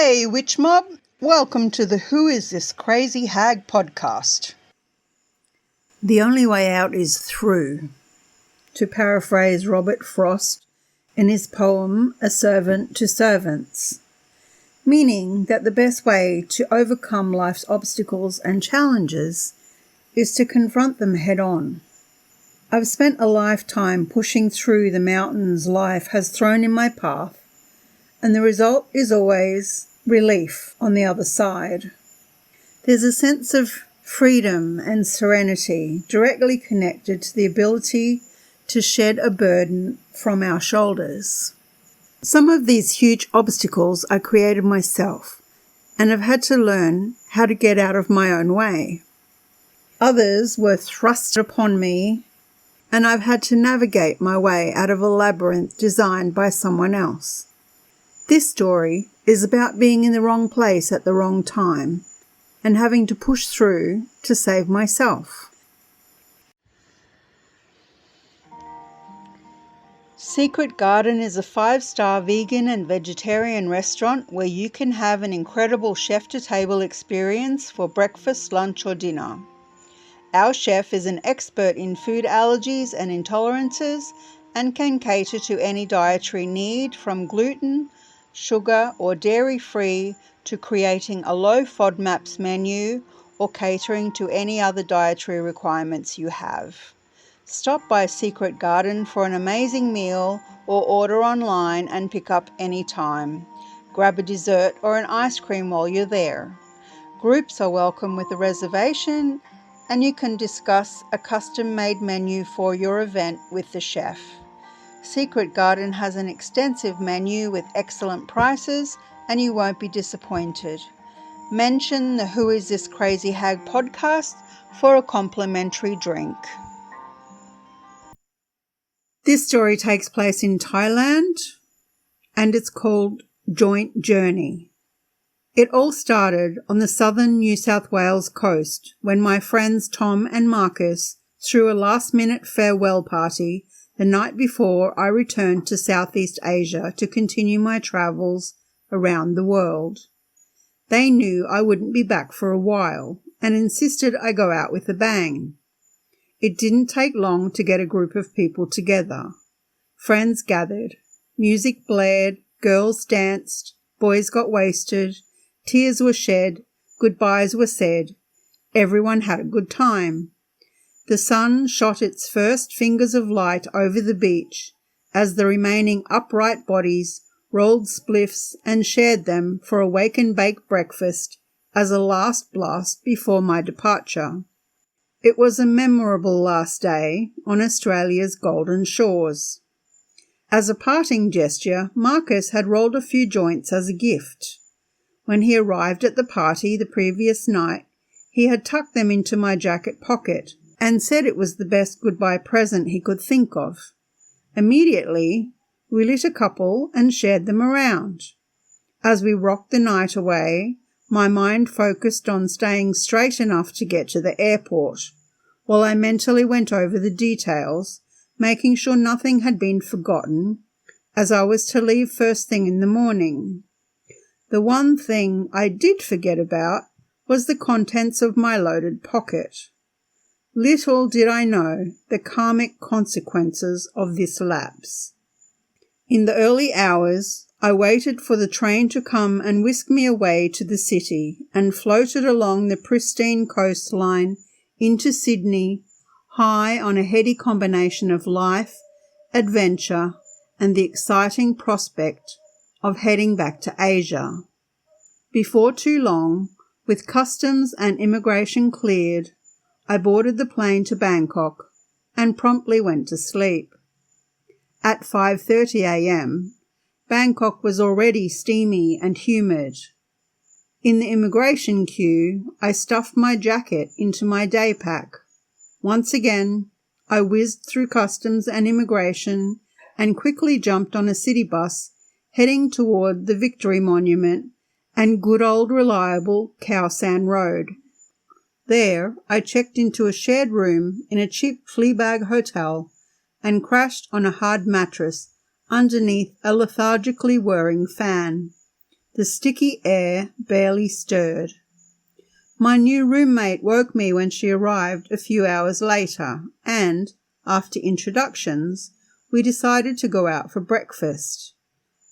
Hey, Witch Mob! Welcome to the Who Is This CrazyHag podcast. The only way out is through, to paraphrase Robert Frost in his poem A Servant to Servants, meaning that the best way to overcome life's obstacles and challenges is to confront them head on. I've spent a lifetime pushing through the mountains life has thrown in my path, and the result is always relief on the other side. There's a sense of freedom and serenity directly connected to the ability to shed a burden from our shoulders. Some of these huge obstacles I created myself and have had to learn how to get out of my own way. Others were thrust upon me, and I've had to navigate my way out of a labyrinth designed by someone else. This story is about being in the wrong place at the wrong time and having to push through to save myself. Secret Garden is a 5-star vegan and vegetarian restaurant where you can have an incredible chef-to-table experience for breakfast, lunch or dinner. Our chef is an expert in food allergies and intolerances and can cater to any dietary need from gluten, sugar or dairy-free to creating a low FODMAPs menu or catering to any other dietary requirements you have. Stop by Secret Garden for an amazing meal or order online and pick up anytime. Grab a dessert or an ice cream while you're there. Groups are welcome with a reservation, and you can discuss a custom-made menu for your event with the chef. Secret Garden has an extensive menu with excellent prices, and you won't be disappointed. Mention the Who Is This CrazyHag podcast for a complimentary drink. This story takes place in Thailand, and it's called Joint Journey. It all started on the southern New South Wales coast when my friends Tom and Marcus threw a last-minute farewell party the night before I returned to Southeast Asia to continue my travels around the world. They knew I wouldn't be back for a while and insisted I go out with a bang. It didn't take long to get a group of people together. Friends gathered, music blared, girls danced, boys got wasted, tears were shed, goodbyes were said. Everyone had a good time. The sun shot its first fingers of light over the beach as the remaining upright bodies rolled spliffs and shared them for a wake-and-bake breakfast as a last blast before my departure. It was a memorable last day on Australia's golden shores. As a parting gesture, Marcus had rolled a few joints as a gift. When he arrived at the party the previous night, he had tucked them into my jacket pocket and said it was the best goodbye present he could think of. Immediately, we lit a couple and shared them around. As we rocked the night away, my mind focused on staying straight enough to get to the airport, while I mentally went over the details, making sure nothing had been forgotten, as I was to leave first thing in the morning. The one thing I did forget about was the contents of my loaded pocket. Little did I know the karmic consequences of this lapse. In the early hours, I waited for the train to come and whisk me away to the city and floated along the pristine coastline into Sydney, high on a heady combination of life, adventure, and the exciting prospect of heading back to Asia. Before too long, with customs and immigration cleared, I boarded the plane to Bangkok and promptly went to sleep. At 5:30 a.m., Bangkok was already steamy and humid. In the immigration queue, I stuffed my jacket into my day pack. Once again, I whizzed through customs and immigration and quickly jumped on a city bus heading toward the Victory Monument and good old reliable Khao San Road. There, I checked into a shared room in a cheap Fleabag hotel and crashed on a hard mattress underneath a lethargically whirring fan. The sticky air barely stirred. My new roommate woke me when she arrived a few hours later, and, after introductions, we decided to go out for breakfast.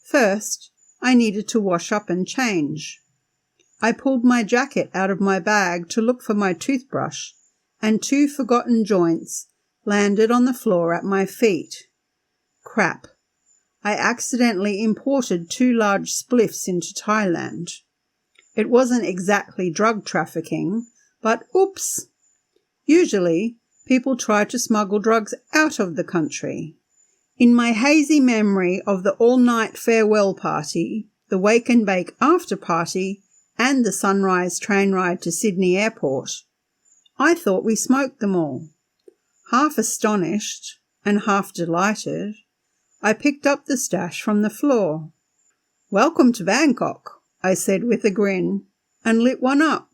First, I needed to wash up and change. I pulled my jacket out of my bag to look for my toothbrush, and 2 forgotten joints landed on the floor at my feet. Crap. I accidentally imported 2 large spliffs into Thailand. It wasn't exactly drug trafficking, but oops. Usually, people try to smuggle drugs out of the country. In my hazy memory of the all-night farewell party, the wake and bake after party, and the sunrise train ride to Sydney Airport, I thought we smoked them all. Half astonished and half delighted, I picked up the stash from the floor. "Welcome to Bangkok," I said with a grin, and lit one up.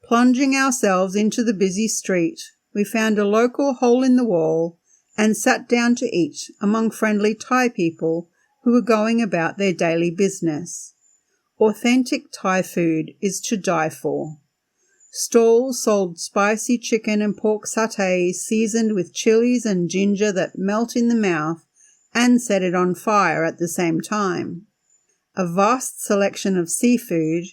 Plunging ourselves into the busy street, we found a local hole in the wall and sat down to eat among friendly Thai people who were going about their daily business. Authentic Thai food is to die for. Stalls sold spicy chicken and pork satay seasoned with chilies and ginger that melt in the mouth and set it on fire at the same time. A vast selection of seafood,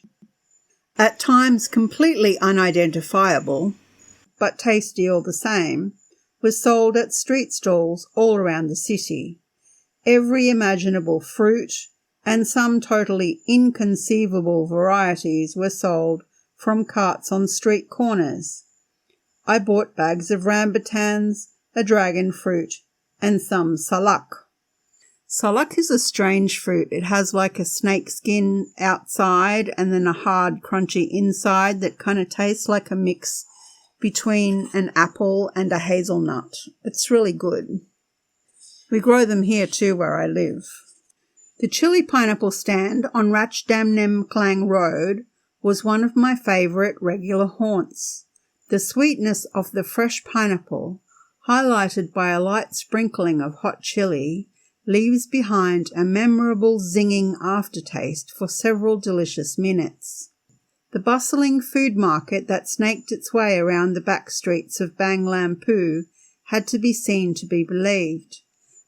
at times completely unidentifiable, but tasty all the same, was sold at street stalls all around the city. Every imaginable fruit and some totally inconceivable varieties were sold from carts on street corners. I bought bags of rambutans, a dragon fruit, and some salak. Salak is a strange fruit. It has like a snake skin outside and then a hard, crunchy inside that kind of tastes like a mix between an apple and a hazelnut. It's really good. We grow them here too where I live. The chili pineapple stand on Ratchdamnem Klang Road was one of my favourite regular haunts. The sweetness of the fresh pineapple, highlighted by a light sprinkling of hot chili, leaves behind a memorable zinging aftertaste for several delicious minutes. The bustling food market that snaked its way around the back streets of Bang Lampu had to be seen to be believed.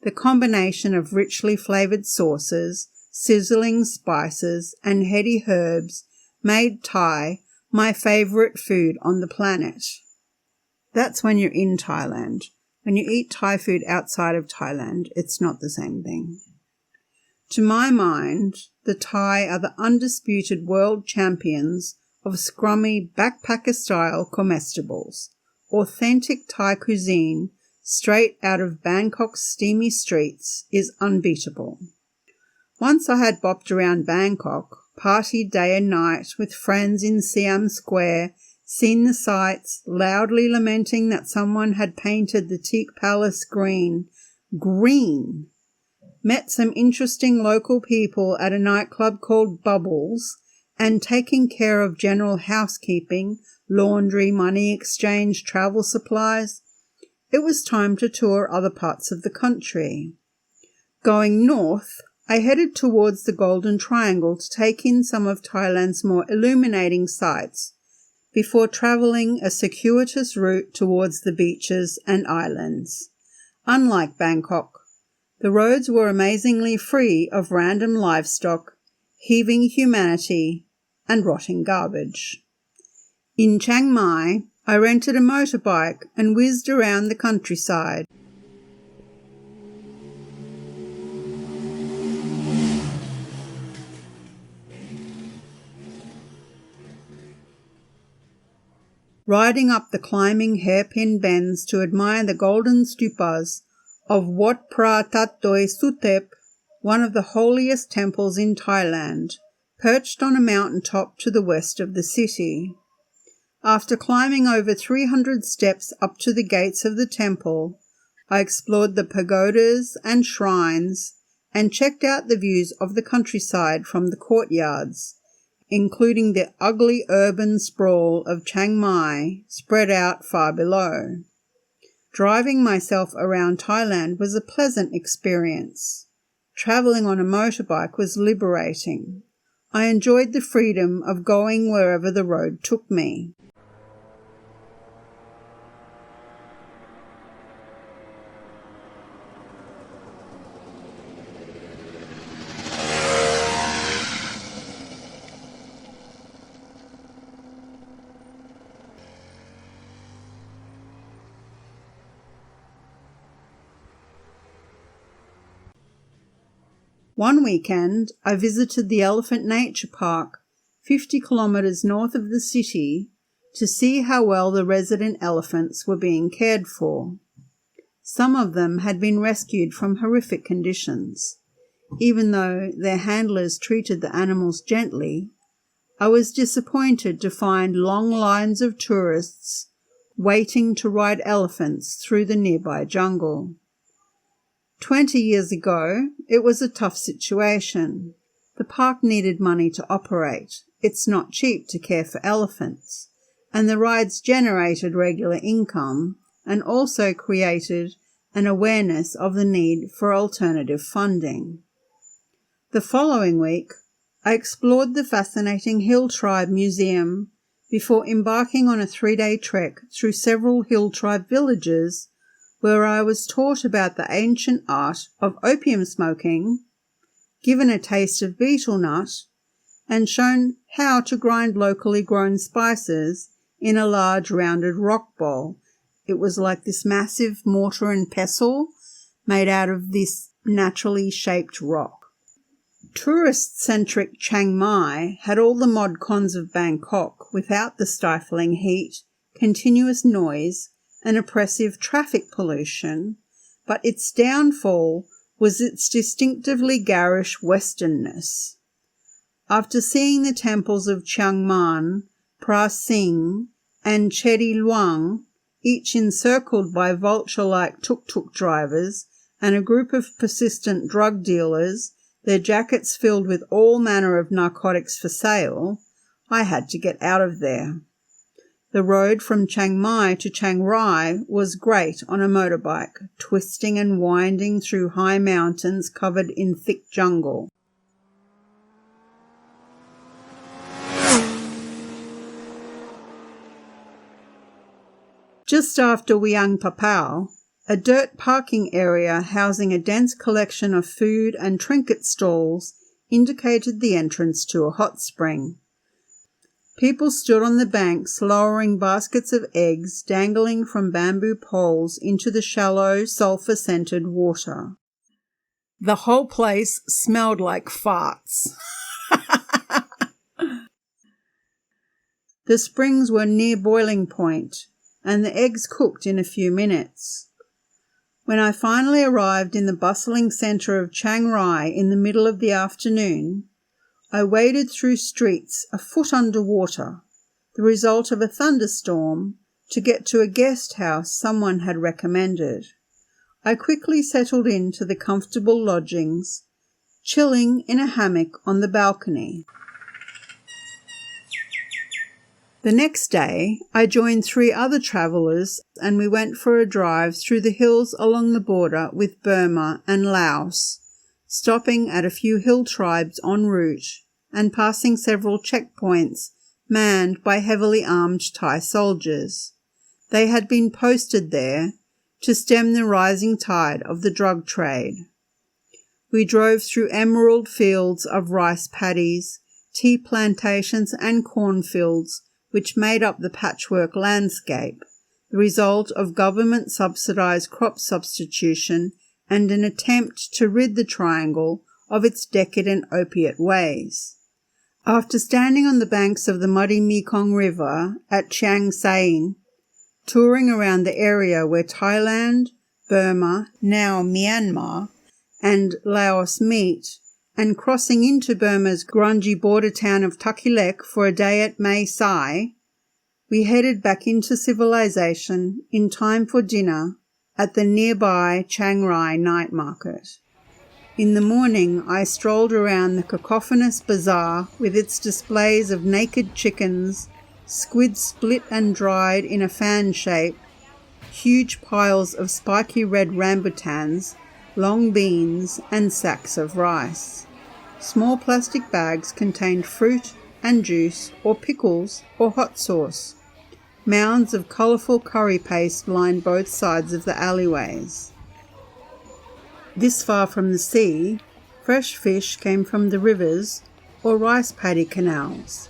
The combination of richly flavoured sauces, sizzling spices, and heady herbs made Thai my favourite food on the planet. That's when you're in Thailand. When you eat Thai food outside of Thailand, it's not the same thing. To my mind, the Thai are the undisputed world champions of scrummy backpacker-style comestibles. Authentic Thai cuisine, straight out of Bangkok's steamy streets, is unbeatable. Once I had bopped around Bangkok, partied day and night with friends in Siam Square, seen the sights, loudly lamenting that someone had painted the teak palace green, met some interesting local people at a nightclub called Bubbles, and taking care of general housekeeping, laundry, money exchange, travel supplies, it was time to tour other parts of the country. Going north, I headed towards the Golden Triangle to take in some of Thailand's more illuminating sights, before travelling a circuitous route towards the beaches and islands. Unlike Bangkok, the roads were amazingly free of random livestock, heaving humanity, and rotting garbage. In Chiang Mai, I rented a motorbike and whizzed around the countryside. Riding up the climbing hairpin bends to admire the golden stupas of Wat Phra Tat Doi Suthep, one of the holiest temples in Thailand, perched on a mountain top to the west of the city. After climbing over 300 steps up to the gates of the temple, I explored the pagodas and shrines and checked out the views of the countryside from the courtyards, including the ugly urban sprawl of Chiang Mai spread out far below. Driving myself around Thailand was a pleasant experience. Travelling on a motorbike was liberating. I enjoyed the freedom of going wherever the road took me. One weekend, I visited the Elephant Nature Park, 50 kilometres north of the city, to see how well the resident elephants were being cared for. Some of them had been rescued from horrific conditions. Even though their handlers treated the animals gently, I was disappointed to find long lines of tourists waiting to ride elephants through the nearby jungle. 20 years ago, it was a tough situation. The park needed money to operate. It's not cheap to care for elephants. And the rides generated regular income and also created an awareness of the need for alternative funding. The following week, I explored the fascinating Hill Tribe Museum before embarking on a 3-day trek through several Hill Tribe villages where I was taught about the ancient art of opium smoking, given a taste of betel nut, and shown how to grind locally grown spices in a large rounded rock bowl. It was like this massive mortar and pestle made out of this naturally shaped rock. Tourist-centric Chiang Mai had all the mod cons of Bangkok without the stifling heat, continuous noise, and oppressive traffic pollution, but its downfall was its distinctively garish westernness. After seeing the temples of Chiang Mai, Pra Sing, and Chedi Luang, each encircled by vulture-like tuk-tuk drivers and a group of persistent drug dealers, their jackets filled with all manner of narcotics for sale, I had to get out of there. The road from Chiang Mai to Chiang Rai was great on a motorbike, twisting and winding through high mountains covered in thick jungle. Just after Wiang Papao, a dirt parking area housing a dense collection of food and trinket stalls indicated the entrance to a hot spring. People stood on the banks lowering baskets of eggs dangling from bamboo poles into the shallow, sulphur-scented water. The whole place smelled like farts. The springs were near boiling point, and the eggs cooked in a few minutes. When I finally arrived in the bustling centre of Chiang Rai in the middle of the afternoon, I waded through streets a foot under water, the result of a thunderstorm, to get to a guest house someone had recommended. I quickly settled into the comfortable lodgings, chilling in a hammock on the balcony. The next day, I joined 3 other travellers and we went for a drive through the hills along the border with Burma and Laos, stopping at a few hill tribes en route and passing several checkpoints manned by heavily armed Thai soldiers. They had been posted there to stem the rising tide of the drug trade. We drove through emerald fields of rice paddies, tea plantations and cornfields which made up the patchwork landscape, the result of government-subsidised crop substitution and an attempt to rid the triangle of its decadent opiate ways. After standing on the banks of the muddy Mekong River at Chiang Saen, touring around the area where Thailand, Burma, now Myanmar, and Laos meet, and crossing into Burma's grungy border town of Takilek for a day at Mae Sai, we headed back into civilization in time for dinner at the nearby Chiang Rai night market. In the morning, I strolled around the cacophonous bazaar with its displays of naked chickens, squid split and dried in a fan shape, huge piles of spiky red rambutans, long beans, and sacks of rice. Small plastic bags contained fruit and juice or pickles or hot sauce. Mounds of colourful curry paste lined both sides of the alleyways. This far from the sea, fresh fish came from the rivers or rice paddy canals.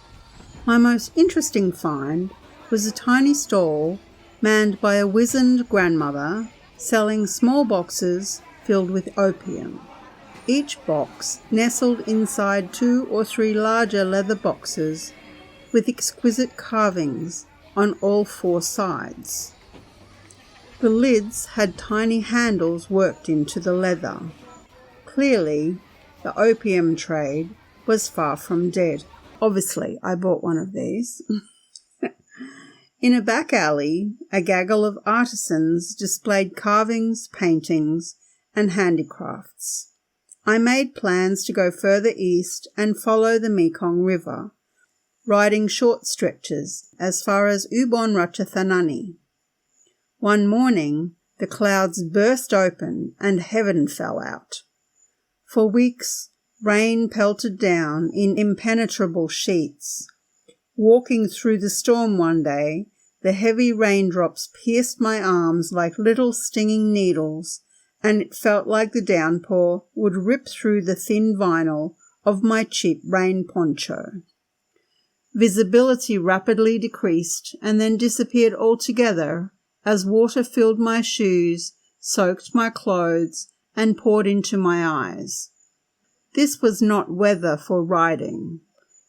My most interesting find was a tiny stall manned by a wizened grandmother selling small boxes filled with opium. Each box nestled inside 2 or 3 larger leather boxes with exquisite carvings on all 4 sides. The lids had tiny handles worked into the leather. Clearly, the opium trade was far from dead. Obviously, I bought one of these. In a back alley, a gaggle of artisans displayed carvings, paintings, and handicrafts. I made plans to go further east and follow the Mekong River, riding short stretches as far as Ubon Ratchathani. One morning, the clouds burst open and heaven fell out. For weeks, rain pelted down in impenetrable sheets. Walking through the storm one day, the heavy raindrops pierced my arms like little stinging needles, and it felt like the downpour would rip through the thin vinyl of my cheap rain poncho. Visibility rapidly decreased and then disappeared altogether as water filled my shoes, soaked my clothes, and poured into my eyes. This was not weather for riding.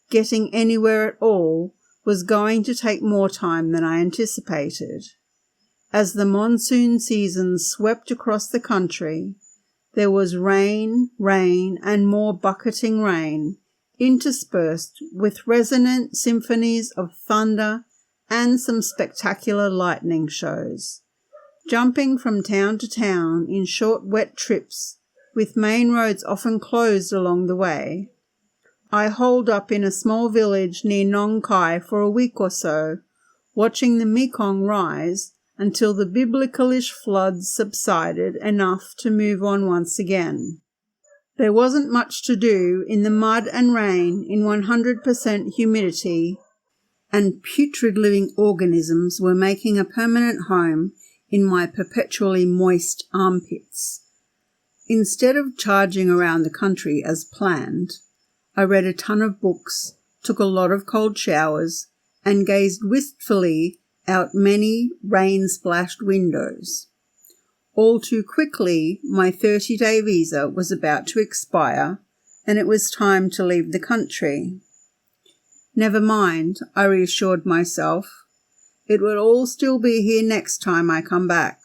Getting anywhere at all was going to take more time than I anticipated. As the monsoon season swept across the country, there was rain, and more bucketing rain, interspersed with resonant symphonies of thunder and some spectacular lightning shows. Jumping from town to town in short wet trips, with main roads often closed along the way, I holed up in a small village near Nong Khai for a week or so, watching the Mekong rise until the biblicalish floods subsided enough to move on once again. There wasn't much to do in the mud and rain in 100% humidity, and putrid living organisms were making a permanent home in my perpetually moist armpits. Instead of charging around the country as planned, I read a ton of books, took a lot of cold showers, and gazed wistfully out many rain-splashed windows. All too quickly, my 30-day visa was about to expire, and it was time to leave the country. Never mind, I reassured myself. It will all still be here next time I come back.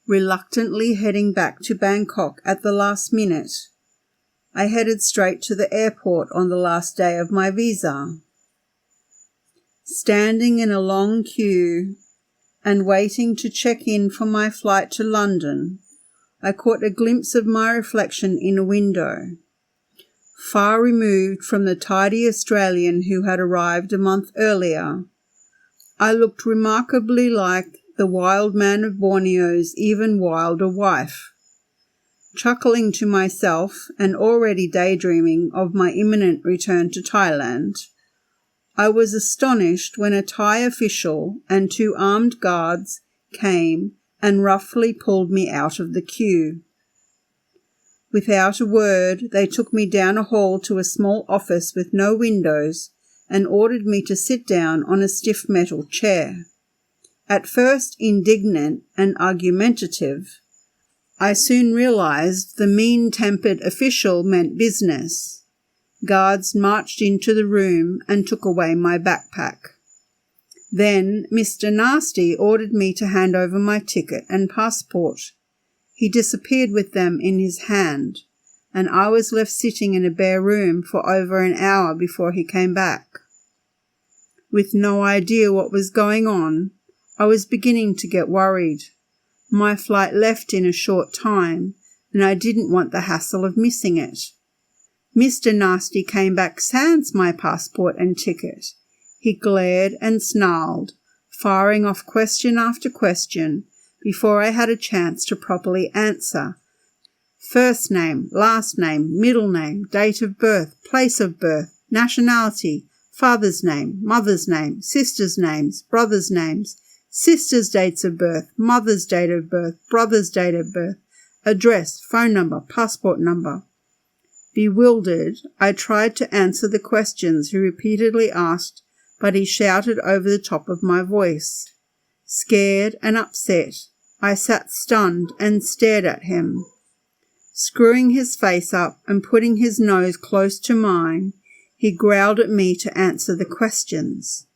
Reluctantly heading back to Bangkok at the last minute, I headed straight to the airport on the last day of my visa. Standing in a long queue and waiting to check in for my flight to London, I caught a glimpse of my reflection in a window. Far removed from the tidy Australian who had arrived a month earlier, I looked remarkably like the wild man of Borneo's even wilder wife. Chuckling to myself and already daydreaming of my imminent return to Thailand, I was astonished when a Thai official and 2 armed guards came and roughly pulled me out of the queue. Without a word, they took me down a hall to a small office with no windows and ordered me to sit down on a stiff metal chair. At first indignant and argumentative, I soon realized the mean-tempered official meant business. Guards marched into the room and took away my backpack. Then Mr. Nasty ordered me to hand over my ticket and passport. He disappeared with them in his hand, and I was left sitting in a bare room for over an hour before he came back. With no idea what was going on, I was beginning to get worried. My flight left in a short time, and I didn't want the hassle of missing it. Mr. Nasty came back sans my passport and ticket. He glared and snarled, firing off question after question before I had a chance to properly answer. first name, last name, middle name, date of birth, place of birth, nationality, father's name, mother's name, sisters' names, brothers' names, sisters' dates of birth, mother's date of birth, brother's date of birth, address, phone number, passport number. Bewildered, I tried to answer the questions he repeatedly asked, but he shouted over the top of my voice. Scared and upset, I sat stunned and stared at him. Screwing his face up and putting his nose close to mine, he growled at me to answer the questions.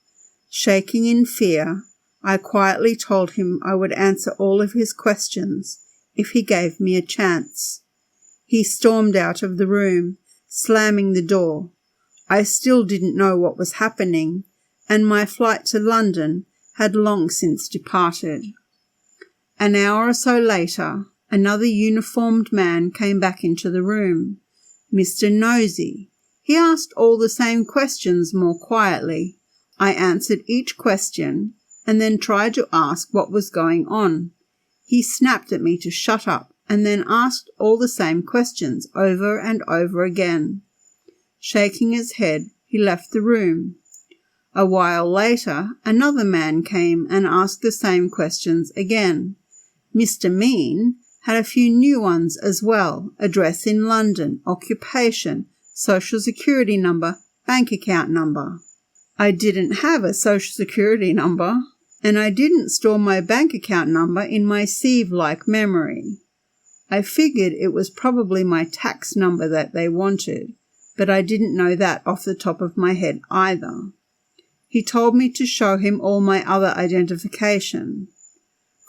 Shaking in fear, I quietly told him I would answer all of his questions if he gave me a chance. He stormed out of the room, slamming the door. I still didn't know what was happening, and my flight to London had long since departed. An hour or so later, another uniformed man came back into the room. Mr. Nosy. He asked all the same questions more quietly. I answered each question and then tried to ask what was going on. He snapped at me to shut up and then asked all the same questions over and over again. Shaking his head, he left the room. A while later, another man came and asked the same questions again. Mr. Mean had a few new ones as well: address in London, occupation, social security number, bank account number. I didn't have a social security number, and I didn't store my bank account number in my sieve-like memory. I figured it was probably my tax number that they wanted, but I didn't know that off the top of my head either. He told me to show him all my other identification.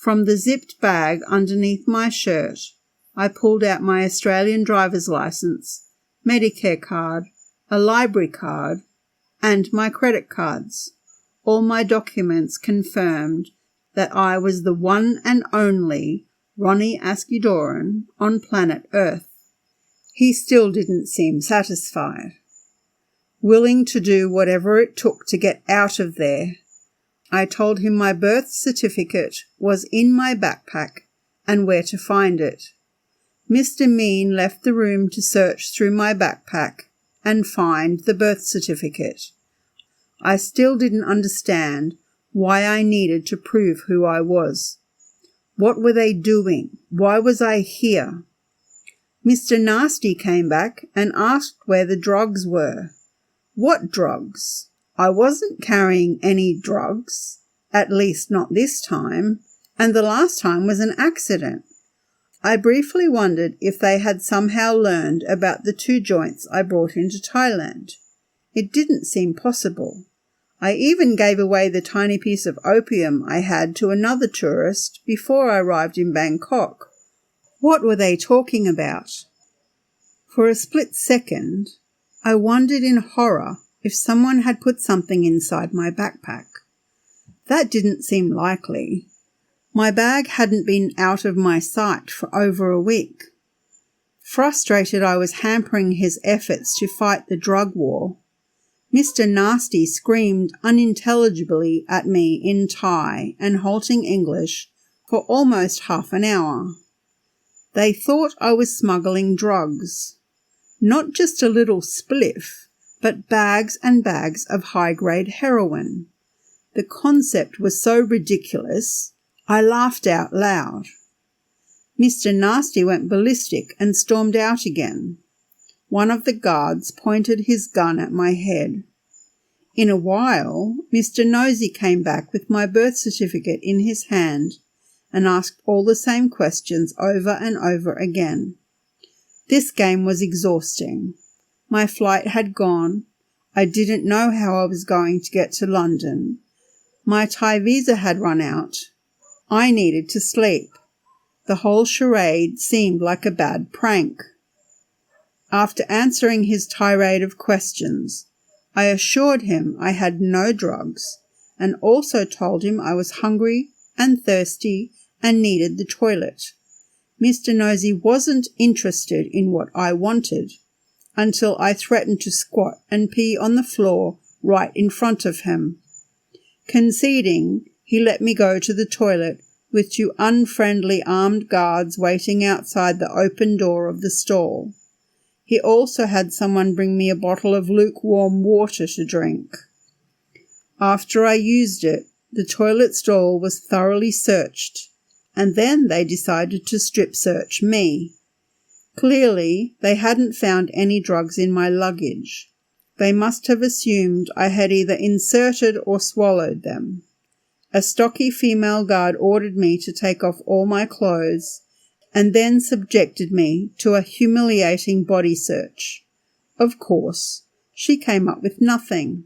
From the zipped bag underneath my shirt, I pulled out my Australian driver's licence, Medicare card, a library card, and my credit cards. All my documents confirmed that I was the one and only Ronnie Askew-Doran on planet Earth. He still didn't seem satisfied. Willing to do whatever it took to get out of there, I told him my birth certificate was in my backpack and where to find it. Mr. Mean left the room to search through my backpack and find the birth certificate. I still didn't understand why I needed to prove who I was. What were they doing? Why was I here? Mr. Nasty came back and asked where the drugs were. What drugs? I wasn't carrying any drugs, at least not this time, and the last time was an accident. I briefly wondered if they had somehow learned about the 2 joints I brought into Thailand. It didn't seem possible. I even gave away the tiny piece of opium I had to another tourist before I arrived in Bangkok. What were they talking about? For a split second, I wondered in horror if someone had put something inside my backpack. That didn't seem likely. My bag hadn't been out of my sight for over a week. Frustrated, I was hampering his efforts to fight the drug war. Mr. Nasty screamed unintelligibly at me in Thai and halting English for almost half an hour. They thought I was smuggling drugs. Not just a little spliff, but bags and bags of high-grade heroin. The concept was so ridiculous, I laughed out loud. Mr. Nasty went ballistic and stormed out again. One of the guards pointed his gun at my head. In a while, Mr. Nosy came back with my birth certificate in his hand and asked all the same questions over and over again. This game was exhausting. My flight had gone. I didn't know how I was going to get to London. My Thai visa had run out. I needed to sleep. The whole charade seemed like a bad prank. After answering his tirade of questions, I assured him I had no drugs and also told him I was hungry and thirsty and needed the toilet. Mr. Nosy wasn't interested in what I wanted until I threatened to squat and pee on the floor right in front of him. Conceding, he let me go to the toilet with 2 unfriendly armed guards waiting outside the open door of the stall. He also had someone bring me a bottle of lukewarm water to drink. After I used it, the toilet stall was thoroughly searched, and then they decided to strip search me. Clearly, they hadn't found any drugs in my luggage. They must have assumed I had either inserted or swallowed them. A stocky female guard ordered me to take off all my clothes and then subjected me to a humiliating body search. Of course, she came up with nothing.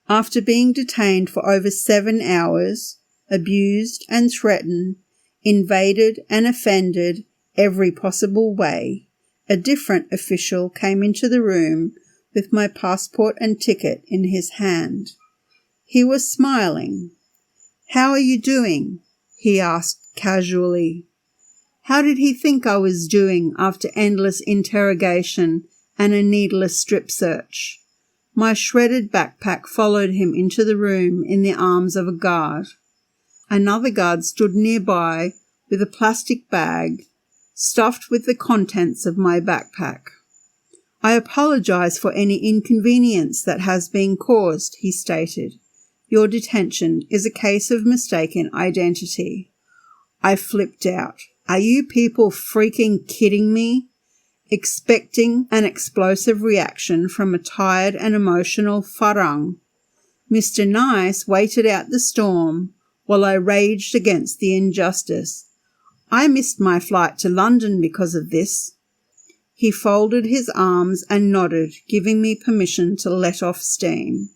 After being detained for over 7 hours, abused and threatened, invaded and offended every possible way, a different official came into the room with my passport and ticket in his hand. He was smiling. "How are you doing?" he asked casually. How did he think I was doing after endless interrogation and a needless strip search? My shredded backpack followed him into the room in the arms of a guard. Another guard stood nearby with a plastic bag stuffed with the contents of my backpack. "I apologize for any inconvenience that has been caused," he stated. "Your detention is a case of mistaken identity." I flipped out. Are you people freaking kidding me? Expecting an explosive reaction from a tired and emotional Farang. Mr. Nice waited out the storm while I raged against the injustice. "I missed my flight to London because of this." He folded his arms and nodded, giving me permission to let off steam.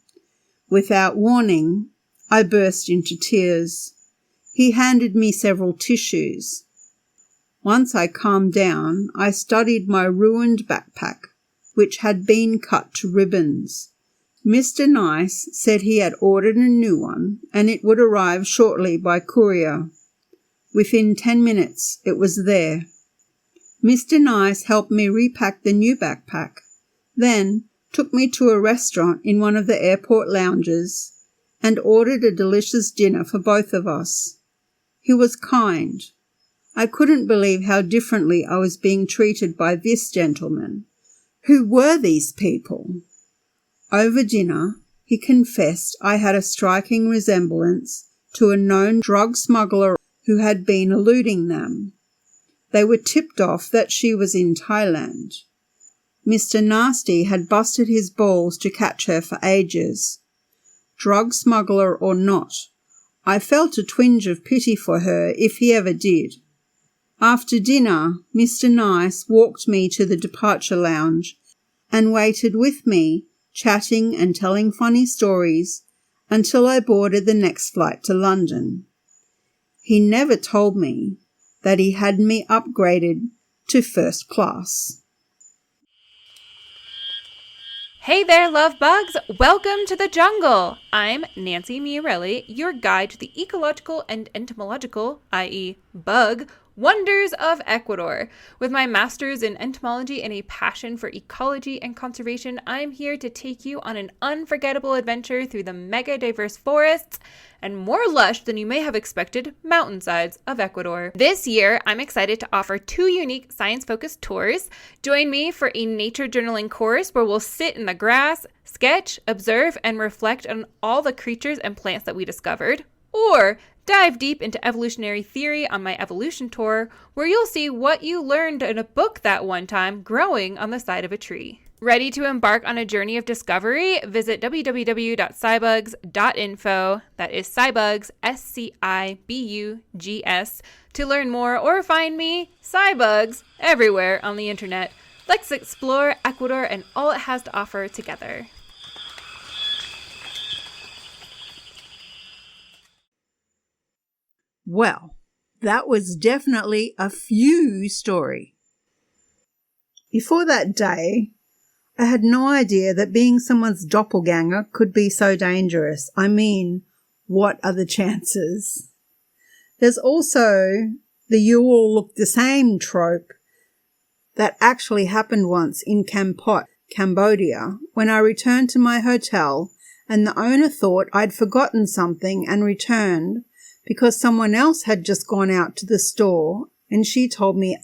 Without warning, I burst into tears. He handed me several tissues. Once I calmed down, I studied my ruined backpack, which had been cut to ribbons. Mr. Nice said he had ordered a new one and it would arrive shortly by courier. Within 10 minutes, it was there. Mr. Nice helped me repack the new backpack, then took me to a restaurant in one of the airport lounges and ordered a delicious dinner for both of us. He was kind. I couldn't believe how differently I was being treated by this gentleman. Who were these people? Over dinner, he confessed I had a striking resemblance to a known drug smuggler who had been eluding them. They were tipped off that she was in Thailand. Mr. Nasty had busted his balls to catch her for ages. Drug smuggler or not, I felt a twinge of pity for her if he ever did. After dinner, Mr. Nice walked me to the departure lounge and waited with me, chatting and telling funny stories until I boarded the next flight to London. He never told me that he had me upgraded to first class. Hey there, love bugs! Welcome to the jungle! I'm Nancy Miarelli, your guide to the ecological and entomological, i.e. bug, wonders of Ecuador. With my master's in entomology and a passion for ecology and conservation, I'm here to take you on an unforgettable adventure through the mega diverse forests and more lush than you may have expected mountainsides of Ecuador. This year, I'm excited to offer 2 unique science-focused tours. Join me for a nature journaling course where we'll sit in the grass, sketch, observe, and reflect on all the creatures and plants that we discovered. Or dive deep into evolutionary theory on my evolution tour, where you'll see what you learned in a book that one time growing on the side of a tree. Ready to embark on a journey of discovery? Visit www.scibugs.info, that is Scibugs, SCIBUGS, to learn more or find me, Scibugs, everywhere on the internet. Let's explore Ecuador and all it has to offer together. Well, that was definitely a few story. Before that day, I had no idea that being someone's doppelganger could be so dangerous. I mean, what are the chances? There's also the "you all look the same" trope that actually happened once in Kampot, Cambodia, when I returned to my hotel and the owner thought I'd forgotten something and returned because someone else had just gone out to the store and she told me,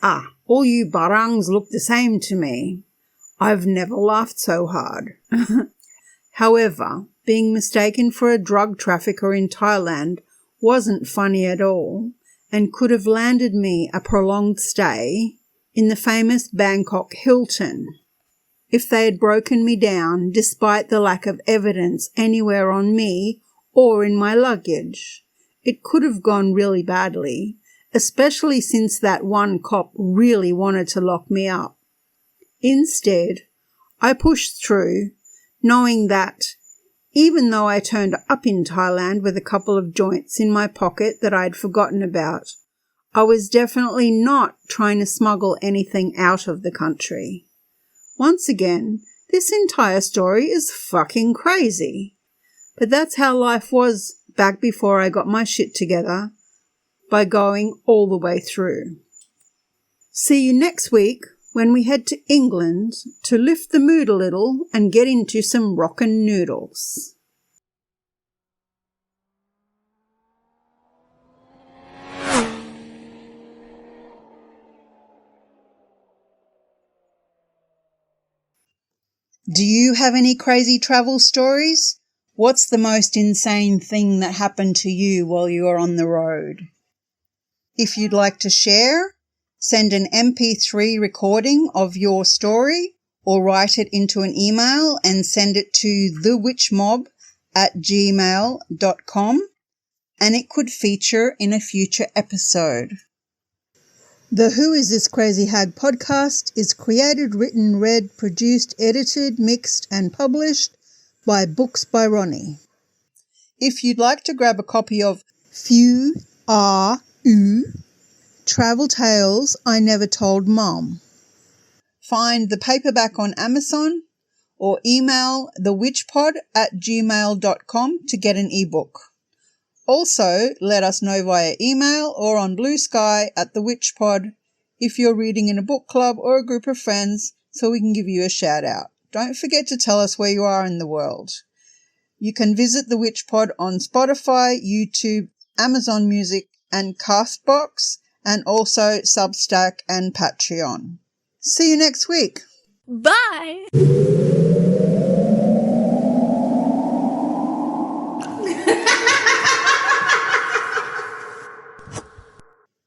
all you barangs look the same to me. I've never laughed so hard. However, being mistaken for a drug trafficker in Thailand wasn't funny at all and could have landed me a prolonged stay in the famous Bangkok Hilton. If they had broken me down despite the lack of evidence anywhere on me or in my luggage, it could have gone really badly, especially since that one cop really wanted to lock me up. Instead, I pushed through, knowing that even though I turned up in Thailand with a couple of joints in my pocket that I'd forgotten about, I was definitely not trying to smuggle anything out of the country. Once again, this entire story is fucking crazy. But that's how life was back before I got my shit together by going all the way through. See you next week when we head to England to lift the mood a little and get into some rockin' noodles. Do you have any crazy travel stories? What's the most insane thing that happened to you while you were on the road? If you'd like to share, send an MP3 recording of your story or write it into an email and send it to thewitchmob@gmail.com, and it could feature in a future episode. The Who Is This CrazyHag podcast is created, written, read, produced, edited, mixed and published by BooksByRoni. If you'd like to grab a copy of Few Are Oo Travel Tales I Never Told Mom, find the paperback on Amazon or email thewitchpod@gmail.com to get an ebook. Also, let us know via email or on Blue Sky @thewitchpod if you're reading in a book club or a group of friends so we can give you a shout out. Don't forget to tell us where you are in the world. You can visit The Witch Pod on Spotify, YouTube, Amazon Music and Castbox, and also Substack and Patreon. See you next week. Bye!